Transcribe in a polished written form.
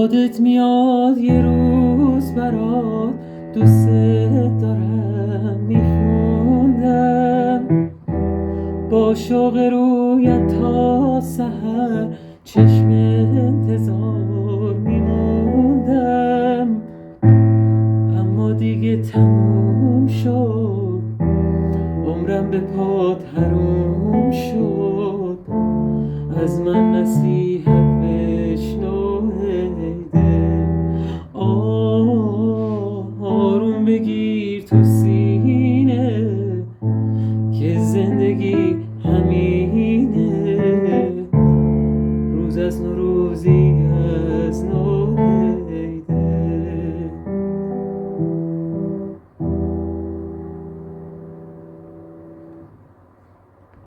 یادت میاد یه روز برات دوست دارم میخوندم، با شوق رویت تا سحر چشم انتظار میموندم. اما دیگه تموم شد، عمرم به پات حروم